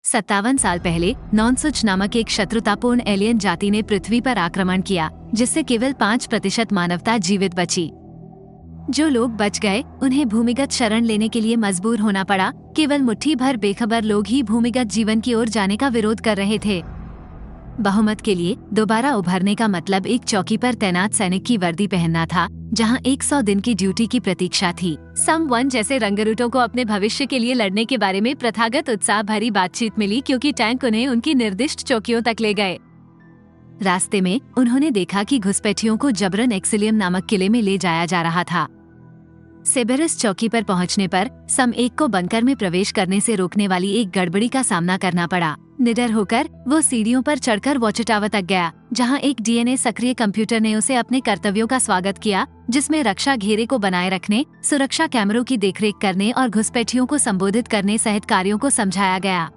57 साल पहले नॉनसुच नामक एक शत्रुतापूर्ण एलियन जाति ने पृथ्वी पर आक्रमण किया, जिससे केवल 5% मानवता जीवित बची। जो लोग बच गए उन्हें भूमिगत शरण लेने के लिए मजबूर होना पड़ा। केवल मुट्ठी भर बेखबर लोग ही भूमिगत जीवन की ओर जाने का विरोध कर रहे थे। बहुमत के लिए दोबारा उभरने का मतलब एक चौकी पर तैनात सैनिक की वर्दी पहनना था, जहां 100 दिन की ड्यूटी की प्रतीक्षा थी। सम 1 जैसे रंगरूटों को अपने भविष्य के लिए लड़ने के बारे में प्रथागत उत्साह भरी बातचीत मिली, क्योंकि टैंक उन्हें उनकी निर्दिष्ट चौकियों तक ले गए। रास्ते में उन्होंने देखा कि घुसपैठियों को जबरन एक्सिलियम नामक किले में ले जाया जा रहा था। सेबेरस चौकी पर पहुंचने पर सम 1 को बंकर में प्रवेश करने से रोकने वाली एक गड़बड़ी का सामना करना पड़ा। निडर होकर वो सीढ़ियों पर चढ़कर वॉच टावर तक गया, जहां एक डीएनए सक्रिय कंप्यूटर ने उसे अपने कर्तव्यों का स्वागत किया, जिसमें रक्षा घेरे को बनाए रखने, सुरक्षा कैमरों की देखरेख करने और घुसपैठियों को संबोधित करने सहित कार्यों को समझाया गया।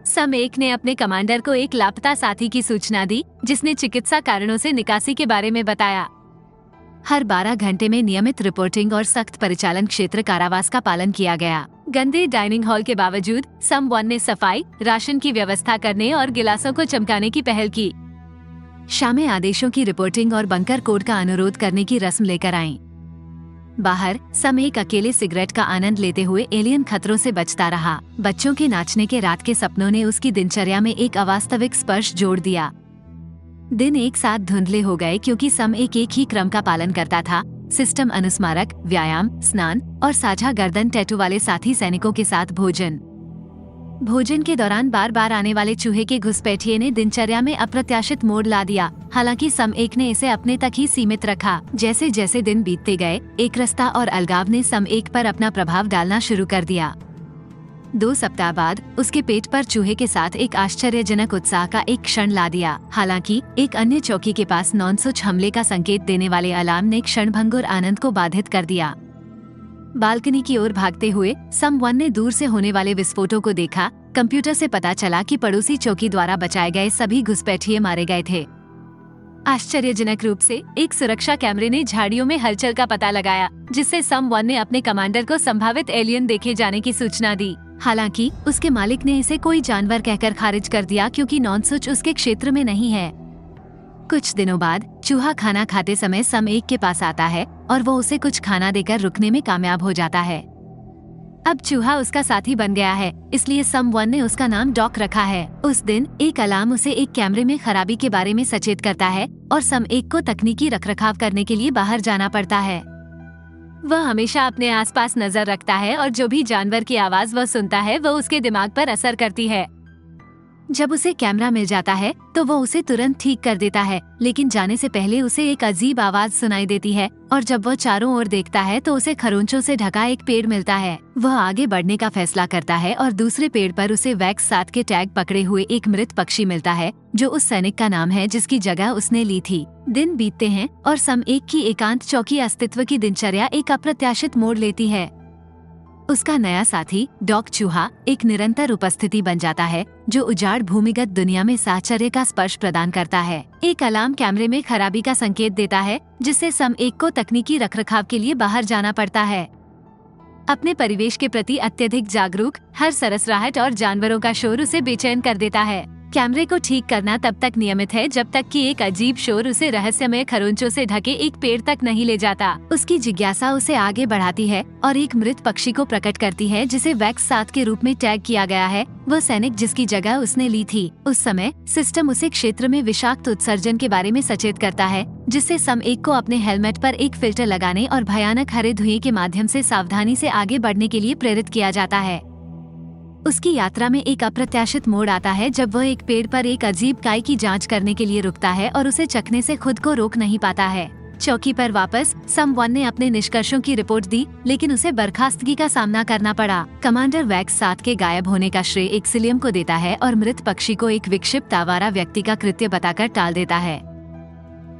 सम 1 ने अपने कमांडर को एक लापता साथी की सूचना दी, जिसने चिकित्सा कारणों से निकासी के बारे में बताया। हर 12 घंटे में नियमित रिपोर्टिंग और सख्त परिचालन क्षेत्र कारावास का पालन किया गया। गंदे डाइनिंग हॉल के बावजूद सम 1 ने सफाई, राशन की व्यवस्था करने और गिलासों को चमकाने की पहल की। शामें आदेशों की रिपोर्टिंग और बंकर कोड का अनुरोध करने की रस्म लेकर आईं। बाहर सम 1 अकेले सिगरेट का आनंद लेते हुए एलियन खतरों से बचता रहा। बच्चों के नाचने के रात के सपनों ने उसकी दिनचर्या में एक अवास्तविक स्पर्श जोड़ दिया। दिन एक साथ धुंधले हो गए, क्योंकि सम 1 एक ही क्रम का पालन करता था। सिस्टम अनुस्मारक, व्यायाम, स्नान और साझा गर्दन टैटू वाले साथी सैनिकों के साथ भोजन के दौरान बार बार आने वाले चूहे के घुसपैठिए ने दिनचर्या में अप्रत्याशित मोड़ ला दिया। हालांकि सम 1 ने इसे अपने तक ही सीमित रखा। जैसे जैसे दिन बीतते गए, एकरसता और अलगाव ने सम 1 पर अपना प्रभाव डालना शुरू कर दिया। 2 सप्ताह बाद उसके पेट पर चूहे के साथ एक आश्चर्यजनक उत्साह का एक क्षण ला दिया। हालांकि एक अन्य चौकी के पास नॉनसुच हमले का संकेत देने वाले अलार्म ने क्षणभंगुर आनंद को बाधित कर दिया। बालकनी की ओर भागते हुए सम 1 ने दूर से होने वाले विस्फोटों को देखा। कंप्यूटर से पता चला कि पड़ोसी चौकी द्वारा बचाए गए सभी घुसपैठिए मारे गए थे। आश्चर्यजनक रूप से एक सुरक्षा कैमरे ने झाड़ियों में हलचल का पता लगाया, जिससे सम 1 ने अपने कमांडर को संभावित एलियन देखे जाने की सूचना दी। हालांकि उसके मालिक ने इसे कोई जानवर कहकर खारिज कर दिया, क्योंकि नॉनसुच उसके क्षेत्र में नहीं है। कुछ दिनों बाद चूहा खाना खाते समय सम 1 के पास आता है और वो उसे कुछ खाना देकर रुकने में कामयाब हो जाता है। अब चूहा उसका साथी बन गया है, इसलिए सम 1 ने उसका नाम डॉक रखा है। उस दिन एक अलार्म उसे एक कैमरे में खराबी के बारे में सचेत करता है और सम 1 को तकनीकी रखरखाव करने के लिए बाहर जाना पड़ता है। वह हमेशा अपने आसपास नजर रखता है और जो भी जानवर की आवाज वह सुनता है वह उसके दिमाग पर असर करती है। जब उसे कैमरा मिल जाता है तो वो उसे तुरंत ठीक कर देता है, लेकिन जाने से पहले उसे एक अजीब आवाज सुनाई देती है और जब वह चारों ओर देखता है तो उसे खरोंचों से ढका एक पेड़ मिलता है। वह आगे बढ़ने का फैसला करता है और दूसरे पेड़ पर उसे वैक्स 7 के टैग पकड़े हुए एक मृत पक्षी मिलता है, जो उस सैनिक का नाम है जिसकी जगह उसने ली थी। दिन बीतते हैं और सम 1 की एकांत चौकी अस्तित्व की दिनचर्या एक अप्रत्याशित मोड़ लेती है। उसका नया साथी डॉक चूहा एक निरंतर उपस्थिति बन जाता है, जो उजाड़ भूमिगत दुनिया में साहचर्य का स्पर्श प्रदान करता है। एक अलार्म कैमरे में खराबी का संकेत देता है, जिससे सम 1 को तकनीकी रखरखाव के लिए बाहर जाना पड़ता है। अपने परिवेश के प्रति अत्यधिक जागरूक, हर सरसराहट और जानवरों का शोर उसे बेचैन कर देता है। कैमरे को ठीक करना तब तक नियमित है जब तक कि एक अजीब शोर उसे रहस्यमय खरोंचों से ढके एक पेड़ तक नहीं ले जाता। उसकी जिज्ञासा उसे आगे बढ़ाती है और एक मृत पक्षी को प्रकट करती है, जिसे वैक्स 7 के रूप में टैग किया गया है, वह सैनिक जिसकी जगह उसने ली थी। उस समय सिस्टम उसे क्षेत्र में विषाक्त उत्सर्जन के बारे में सचेत करता है, जिससे सम 1 को अपने हेलमेट पर एक फिल्टर लगाने और भयानक हरे धुएं के माध्यम से सावधानी से आगे बढ़ने के लिए प्रेरित किया जाता है। उसकी यात्रा में एक अप्रत्याशित मोड़ आता है जब वह एक पेड़ पर एक अजीब काई की जांच करने के लिए रुकता है और उसे चखने से खुद को रोक नहीं पाता है। चौकी पर वापस सम 1 ने अपने निष्कर्षों की रिपोर्ट दी, लेकिन उसे बर्खास्तगी का सामना करना पड़ा। कमांडर वैक्स 7 के गायब होने का श्रेय एक्सिलियम को देता है और मृत पक्षी को एक विक्षिप्त आवारा व्यक्ति का कृत्य बताकर टाल देता है।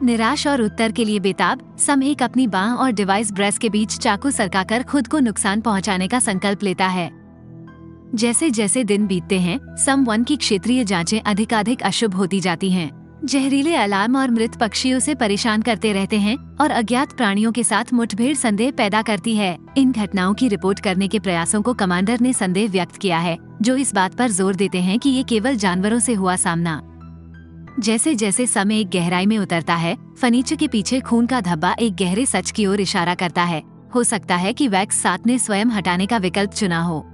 निराश और उत्तर के लिए बेताब सम 1 अपनी बांह और डिवाइस ब्रेस के बीच चाकू सरकाकर खुद को नुकसान पहुंचाने का संकल्प लेता है। जैसे जैसे दिन बीतते हैं, सम 1 की क्षेत्रीय जांचें अधिकाधिक अशुभ होती जाती हैं। जहरीले अलार्म और मृत पक्षी उसे परेशान करते रहते हैं और अज्ञात प्राणियों के साथ मुठभेड़ संदेह पैदा करती है। इन घटनाओं की रिपोर्ट करने के प्रयासों को कमांडर ने संदेह व्यक्त किया है, जो इस बात पर जोर देते हैं कि ये केवल जानवरों से हुआ सामना। जैसे जैसे समय एक गहराई में उतरता है, फर्नीचर के पीछे खून का धब्बा एक गहरे सच की ओर इशारा करता है। हो सकता है कि वैक्स 7 ने स्वयं हटाने का विकल्प चुना हो।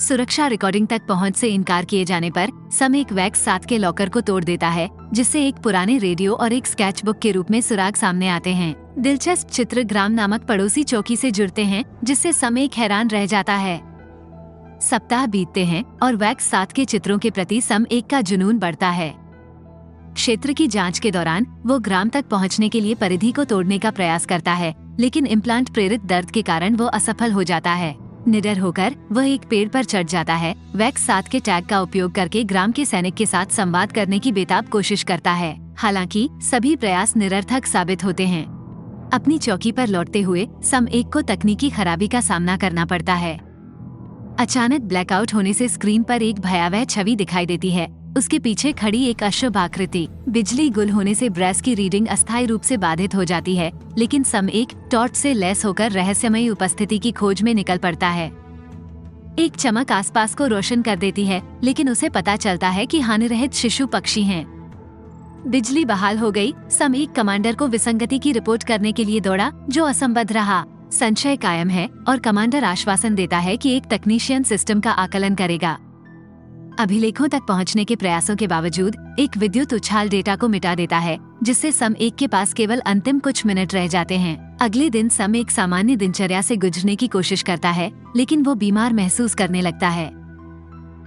सुरक्षा रिकॉर्डिंग तक पहुंच से इनकार किए जाने पर सम एक वैक्स 7 के लॉकर को तोड़ देता है, जिससे एक पुराने रेडियो और एक स्केचबुक के रूप में सुराग सामने आते हैं। दिलचस्प चित्र ग्राम नामक पड़ोसी चौकी से जुड़ते हैं, जिससे सम एक हैरान रह जाता है। सप्ताह बीतते हैं और वैक्स 7 के चित्रों के प्रति सम एक का जुनून बढ़ता है। क्षेत्र की जांच के दौरान वो ग्राम तक पहुंचने के लिए परिधि को तोड़ने का प्रयास करता है, लेकिन इम्प्लांट प्रेरित दर्द के कारण वो असफल हो जाता है। निडर होकर वह एक पेड़ पर चढ़ जाता है। वैक्स 7 के टैग का उपयोग करके ग्राम के सैनिक के साथ संवाद करने की बेताब कोशिश करता है, हालांकि सभी प्रयास निरर्थक साबित होते हैं। अपनी चौकी पर लौटते हुए सम एक को तकनीकी खराबी का सामना करना पड़ता है। अचानक ब्लैकआउट होने से स्क्रीन पर एक भयावह छवि दिखाई देती है। उसके पीछे खड़ी एक अशुभ आकृति। बिजली गुल होने से ब्रेस की रीडिंग अस्थायी रूप से बाधित हो जाती है, लेकिन सम एक टॉर्च से लैस होकर रहस्यमयी उपस्थिति की खोज में निकल पड़ता है। एक चमक आसपास को रोशन कर देती है, लेकिन उसे पता चलता है कि हानिरहित शिशु पक्षी हैं। बिजली बहाल हो गई। सम एक कमांडर को विसंगति की रिपोर्ट करने के लिए दौड़ा, जो असंबद्ध रहा। संशय कायम है और कमांडर आश्वासन देता है कि एक तकनीशियन सिस्टम का आकलन करेगा। अभिलेखों तक पहुंचने के प्रयासों के बावजूद एक विद्युत उछाल डेटा को मिटा देता है, जिससे सम एक के पास केवल अंतिम कुछ मिनट रह जाते हैं। अगले दिन सम एक सामान्य दिनचर्या से गुजरने की कोशिश करता है, लेकिन वो बीमार महसूस करने लगता है।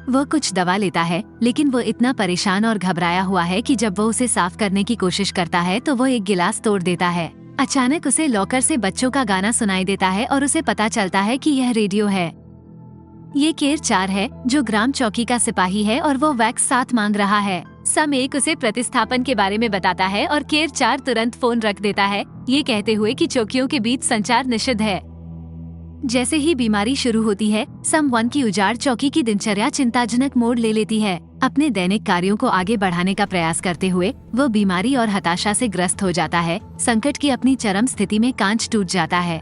वो कुछ दवा लेता है, लेकिन वो इतना परेशान और घबराया हुआ है कि जब वो उसे साफ करने की कोशिश करता है तो वो एक गिलास तोड़ देता है। अचानक उसे लॉकर से बच्चों का गाना सुनाई देता है और उसे पता चलता है कि यह रेडियो है। ये केर 4 है, जो ग्राम चौकी का सिपाही है और वो वैक्स 7 मांग रहा है। सम एक उसे प्रतिस्थापन के बारे में बताता है और केर 4 तुरंत फोन रख देता है, ये कहते हुए कि चौकियों के बीच संचार निषिद्ध है। जैसे ही बीमारी शुरू होती है, सम 1 की उजाड़ चौकी की दिनचर्या चिंताजनक मोड़ ले लेती है। अपने दैनिक कार्यों को आगे बढ़ाने का प्रयास करते हुए वो बीमारी और हताशा से ग्रस्त हो जाता है। संकट की अपनी चरम स्थिति में कांच टूट जाता है।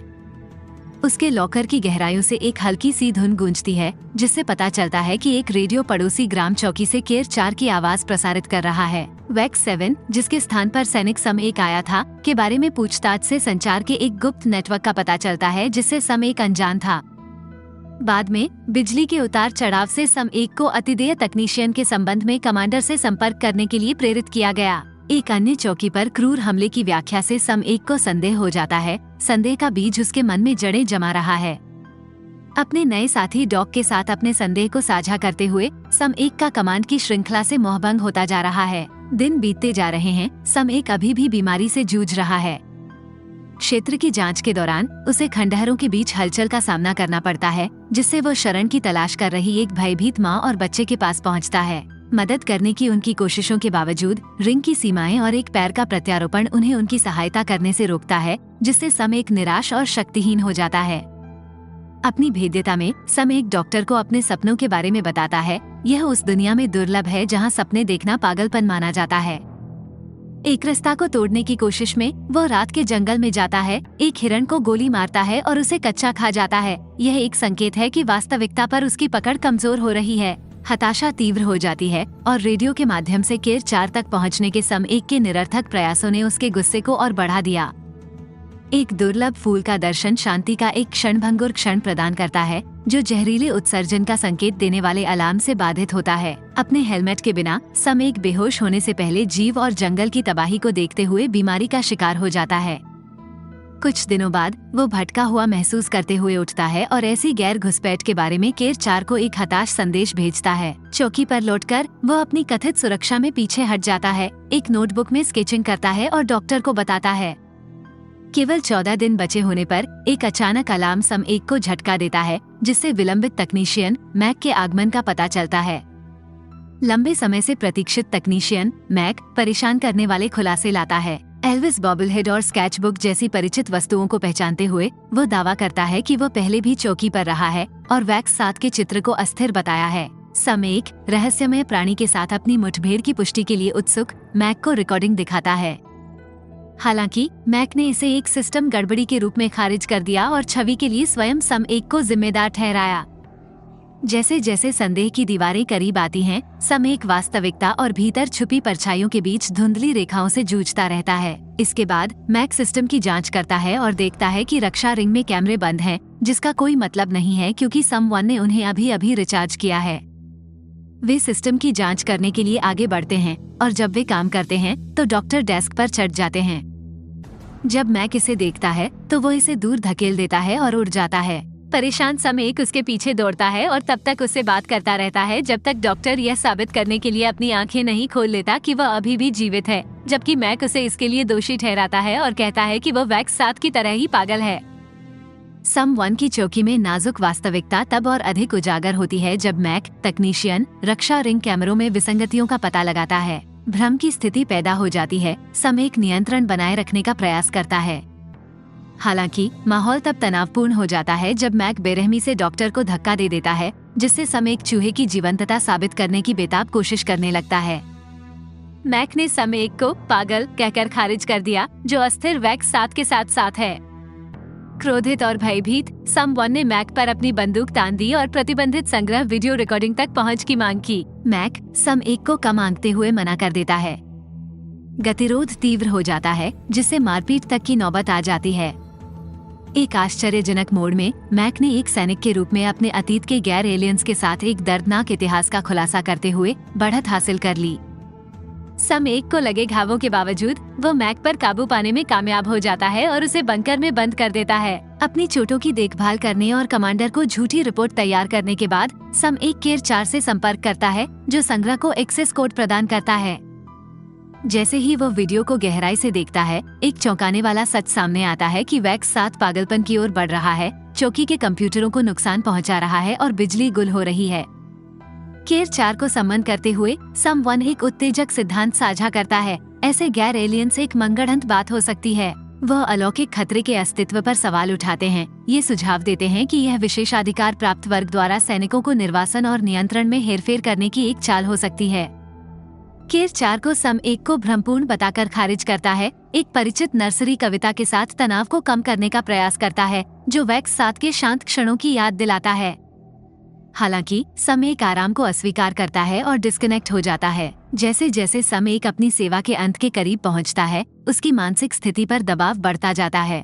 उसके लॉकर की गहराइयों से एक हल्की सी धुन गूंजती है, जिससे पता चलता है कि एक रेडियो पड़ोसी ग्राम चौकी से केर 4 की आवाज प्रसारित कर रहा है। वैक्स 7, जिसके स्थान पर सैनिक सम एक आया था, के बारे में पूछताछ से संचार के एक गुप्त नेटवर्क का पता चलता है, जिससे सम एक अनजान था। बाद में बिजली के उतार चढ़ाव से सम एक को अतिदेय तकनीशियन के संबंध में कमांडर से संपर्क करने के लिए प्रेरित किया गया। एक अन्य चौकी पर क्रूर हमले की व्याख्या से सम एक को संदेह हो जाता है। संदेह का बीज उसके मन में जड़ें जमा रहा है। अपने नए साथी डॉग के साथ अपने संदेह को साझा करते हुए सम एक का कमांड की श्रृंखला से मोहभंग होता जा रहा है। दिन बीतते जा रहे हैं। सम एक अभी भी बीमारी से जूझ रहा है। क्षेत्र की जांच के दौरान उसे खंडहरों के बीच हलचल का सामना करना पड़ता है, जिससे वो शरण की तलाश कर रही एक भयभीत माँ और बच्चे के पास पहुँचता है। मदद करने की उनकी कोशिशों के बावजूद रिंग की सीमाएं और एक पैर का प्रत्यारोपण उन्हें उनकी सहायता करने से रोकता है, जिससे सम एक निराश और शक्तिहीन हो जाता है। अपनी भेद्यता में सम एक डॉक्टर को अपने सपनों के बारे में बताता है। यह उस दुनिया में दुर्लभ है जहां सपने देखना पागलपन माना जाता है। एक रास्ता को तोड़ने की कोशिश में वो रात के जंगल में जाता है, एक हिरण को गोली मारता है और उसे कच्चा खा जाता है। यह एक संकेत है कि वास्तविकता पर उसकी पकड़ कमजोर हो रही है। हताशा तीव्र हो जाती है और रेडियो के माध्यम से केर 4 तक पहुंचने के सम एक के निरर्थक प्रयासों ने उसके गुस्से को और बढ़ा दिया। एक दुर्लभ फूल का दर्शन शांति का एक क्षणभंगुर क्षण प्रदान करता है, जो जहरीले उत्सर्जन का संकेत देने वाले अलार्म से बाधित होता है। अपने हेलमेट के बिना सम एक बेहोश होने से पहले जीव और जंगल की तबाही को देखते हुए बीमारी का शिकार हो जाता है। कुछ दिनों बाद वो भटका हुआ महसूस करते हुए उठता है और ऐसी गैर घुसपैठ के बारे में केर 4 को एक हताश संदेश भेजता है। चौकी पर लौटकर वो अपनी कथित सुरक्षा में पीछे हट जाता है, एक नोटबुक में स्केचिंग करता है और डॉक्टर को बताता है। केवल 14 दिन बचे होने पर एक अचानक अलार्म सम एक को झटका देता है, जिससे विलंबित तकनीशियन मैक के आगमन का पता चलता है। लंबे समय से प्रतीक्षित तकनीशियन मैक परेशान करने वाले खुलासे लाता है। एल्विस बॉबलहेड और स्केचबुक जैसी परिचित वस्तुओं को पहचानते हुए वो दावा करता है कि वो पहले भी चौकी पर रहा है और वैक्स 7 के चित्र को अस्थिर बताया है। सम एक रहस्यमय प्राणी के साथ अपनी मुठभेड़ की पुष्टि के लिए उत्सुक मैक को रिकॉर्डिंग दिखाता है। हालांकि मैक ने इसे एक सिस्टम गड़बड़ी के रूप में खारिज कर दिया और छवि के लिए स्वयं सम एक को जिम्मेदार ठहराया। जैसे जैसे संदेह की दीवारें करीब आती हैं, सम एक वास्तविकता और भीतर छुपी परछाइयों के बीच धुंधली रेखाओं से जूझता रहता है। इसके बाद मैक सिस्टम की जांच करता है और देखता है कि रक्षा रिंग में कैमरे बंद हैं, जिसका कोई मतलब नहीं है क्योंकि सम वन ने उन्हें अभी अभी रिचार्ज किया है। वे सिस्टम की जांच करने के लिए आगे बढ़ते हैं और जब वे काम करते हैं तो डॉक्टर डेस्क पर चढ़ जाते हैं। जब मैक इसे देखता है तो वो इसे दूर धकेल देता है और उड़ जाता है। परेशान सम एक उसके पीछे दौड़ता है और तब तक उससे बात करता रहता है जब तक डॉक्टर यह साबित करने के लिए अपनी आंखें नहीं खोल लेता कि वह अभी भी जीवित है, जबकि मैक उसे इसके लिए दोषी ठहराता है और कहता है कि वह वैक्स 7 की तरह ही पागल है। सम वन की चौकी में नाजुक वास्तविकता तब और अधिक उजागर होती है जब मैक तकनीशियन रक्षा रिंग कैमरों में विसंगतियों का पता लगाता है। भ्रम की स्थिति पैदा हो जाती है। सम एक नियंत्रण बनाए रखने का प्रयास करता है। हालांकि माहौल तब तनावपूर्ण हो जाता है जब मैक बेरहमी से डॉक्टर को धक्का दे देता है, जिससे सम एक चूहे की जीवंतता साबित करने की बेताब कोशिश करने लगता है। मैक ने सम एक को पागल कहकर खारिज कर दिया, जो अस्थिर वैक्स 7 के साथ साथ है। क्रोधित और भयभीत सम वन ने मैक पर अपनी बंदूक तान दी और प्रतिबंधित संग्रह वीडियो रिकॉर्डिंग तक पहुंच की मांग की। मैक सम एक को कम आंकते हुए मना कर देता है। गतिरोध तीव्र हो जाता है, जिससे मारपीट तक की नौबत आ जाती है। एक आश्चर्यजनक मोड़ में मैक ने एक सैनिक के रूप में अपने अतीत के गैर एलियंस के साथ एक दर्दनाक इतिहास का खुलासा करते हुए बढ़त हासिल कर ली। सम एक को लगे घावों के बावजूद वो मैक पर काबू पाने में कामयाब हो जाता है और उसे बंकर में बंद कर देता है। अपनी चोटों की देखभाल करने और कमांडर को झूठी रिपोर्ट तैयार करने के बाद सम एक केर 4 से संपर्क करता है, जो संग्रह को एक्सेस कोड प्रदान करता है। जैसे ही वो वीडियो को गहराई से देखता है, एक चौंकाने वाला सच सामने आता है कि वैक्स 7 पागलपन की ओर बढ़ रहा है, चौकी के कंप्यूटरों को नुकसान पहुंचा रहा है और बिजली गुल हो रही है। केर 4 को सम्मन करते हुए सम वन एक उत्तेजक सिद्धांत साझा करता है। ऐसे गैर एलियंस एक मंगढ़ंत बात हो सकती है। वह अलौकिक खतरे के अस्तित्व पर सवाल उठाते हैं। ये सुझाव देते हैं कि यह विशेषाधिकार प्राप्त वर्ग द्वारा सैनिकों को निर्वासन और नियंत्रण में हेरफेर करने की एक चाल हो सकती है। केर 4 को सम एक को भ्रमपूर्ण बताकर खारिज करता है। एक परिचित नर्सरी कविता के साथ तनाव को कम करने का प्रयास करता है, जो वैक्स 7 के शांत क्षणों की याद दिलाता है। हालांकि सम एक आराम को अस्वीकार करता है और डिस्कनेक्ट हो जाता है। जैसे जैसे सम एक अपनी सेवा के अंत के करीब पहुंचता है, उसकी मानसिक स्थिति पर दबाव बढ़ता जाता है।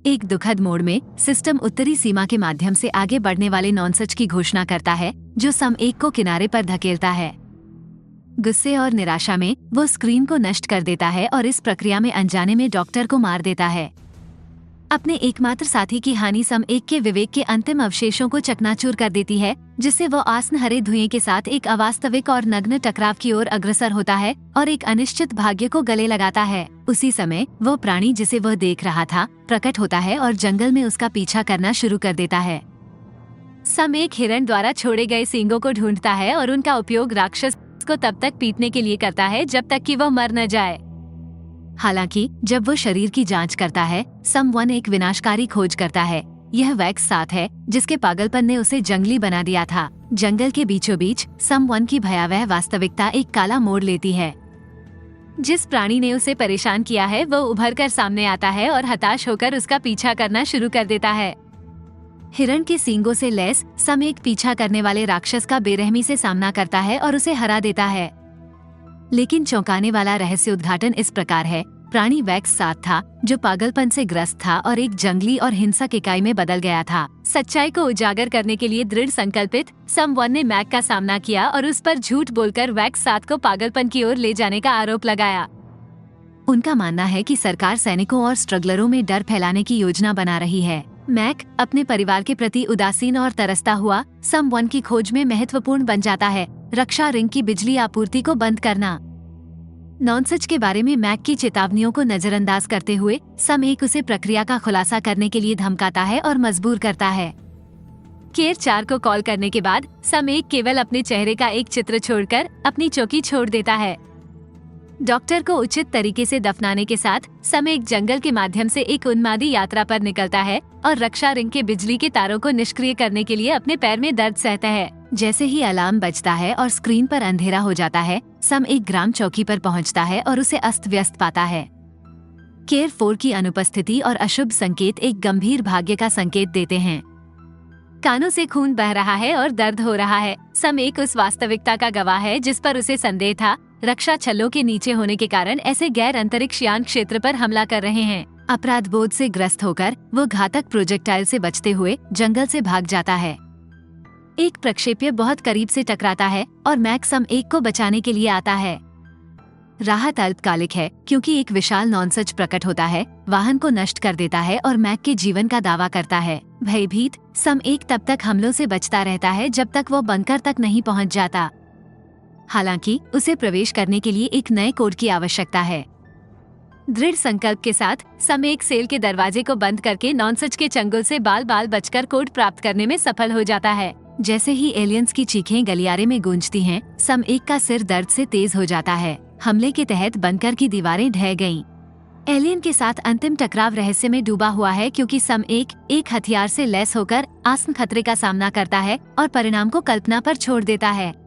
एक दुखद मोड़ में सिस्टम उत्तरी सीमा के माध्यम से आगे बढ़ने वाले नॉनसच की घोषणा करता है, जो सम एक को किनारे पर धकेलता है। गुस्से और निराशा में वो स्क्रीन को नष्ट कर देता है और इस प्रक्रिया में अनजाने में डॉक्टर को मार देता है। अपने एकमात्र साथी की हानि सम एक के विवेक के अंतिम अवशेषों को चकनाचूर कर देती है, जिससे वो आसन्न हरे धुएं के साथ एक अवास्तविक और नग्न टकराव की ओर अग्रसर होता है और एक अनिश्चित भाग्य को गले लगाता है। उसी समय वो प्राणी जिसे वह देख रहा था प्रकट होता है और जंगल में उसका पीछा करना शुरू कर देता है। सम एक हिरण द्वारा छोड़े गए सींगों को ढूंढता है और उनका उपयोग राक्षस को तब तक पीटने के लिए करता है जब तक कि वह मर न जाए। हालांकि जब वो शरीर की जांच करता है, सम वन एक विनाशकारी खोज करता है। यह वैक्स 7 है, जिसके पागलपन ने उसे जंगली बना दिया था। जंगल के बीचों बीच सम वन की भयावह वास्तविकता एक काला मोड़ लेती है। जिस प्राणी ने उसे परेशान किया है वो उभर कर सामने आता है और हताश होकर उसका पीछा करना शुरू कर देता है। हिरण के सींगों से लैस सम एक पीछा करने वाले राक्षस का बेरहमी से सामना करता है और उसे हरा देता है। लेकिन चौंकाने वाला रहस्य उद्घाटन इस प्रकार है। प्राणी वैक्स 7 था, जो पागलपन से ग्रस्त था और एक जंगली और हिंसक इकाई में बदल गया था। सच्चाई को उजागर करने के लिए दृढ़ संकल्पित सम वन ने मैक का सामना किया और उस पर झूठ बोलकर वैक्स 7 को पागलपन की ओर ले जाने का आरोप लगाया। उनका मानना है कि सरकार सैनिकों और स्ट्रगलरों में डर फैलाने की योजना बना रही है। मैक अपने परिवार के प्रति उदासीन और तरसता हुआ सम वन की खोज में महत्वपूर्ण बन जाता है। रक्षा रिंग की बिजली आपूर्ति को बंद करना। नॉनसच के बारे में मैक की चेतावनियों को नजरअंदाज करते हुए सम एक उसे प्रक्रिया का खुलासा करने के लिए धमकाता है और मजबूर करता है। केर 4 को कॉल करने के बाद सम एक केवल अपने चेहरे का एक चित्र छोड़कर अपनी चौकी छोड़ देता है। डॉक्टर को उचित तरीके से दफनाने के साथ सम एक जंगल के माध्यम से एक उन्मादी यात्रा पर निकलता है और रक्षा रिंग के बिजली के तारों को निष्क्रिय करने के लिए अपने पैर में दर्द सहता है। जैसे ही अलार्म बजता है और स्क्रीन पर अंधेरा हो जाता है, सम एक ग्राम चौकी पर पहुंचता है और उसे अस्त व्यस्त पाता है। केयर 4 की अनुपस्थिति और अशुभ संकेत एक गंभीर भाग्य का संकेत देते हैं। कानों से खून बह रहा है और दर्द हो रहा है। सम एक उस वास्तविकता का गवाह है जिस पर उसे संदेह था। रक्षा छल्लों के नीचे होने के कारण ऐसे गैर अंतरिक्ष यान क्षेत्र पर हमला कर रहे हैं। अपराध बोध से ग्रस्त होकर वो घातक प्रोजेक्टाइल से बचते हुए जंगल से भाग जाता है। एक प्रक्षेप्य बहुत करीब से टकराता है और मैक सम एक को बचाने के लिए आता है। राहत अल्पकालिक है क्योंकि एक विशाल नॉनसच प्रकट होता है, वाहन को नष्ट कर देता है और मैक के जीवन का दावा करता है। भयभीत सम एक तब तक हमलों से बचता रहता है जब तक वो बंकर तक नहीं पहुंच जाता। हालांकि उसे प्रवेश करने के लिए एक नए कोड की आवश्यकता है। दृढ़ संकल्प के साथ सम एक सेल के दरवाजे को बंद करके नॉनसच के चंगुल से बाल बाल बचकर कोड प्राप्त करने में सफल हो जाता है। जैसे ही एलियंस की चीखें गलियारे में गूंजती हैं, सम एक का सिर दर्द से तेज हो जाता है। हमले के तहत बंकर की दीवारें ढह गईं। एलियन के साथ अंतिम टकराव रहस्य में डूबा हुआ है क्योंकि सम एक हथियार से लैस होकर आसन्न खतरे का सामना करता है और परिणाम को कल्पना पर छोड़ देता है।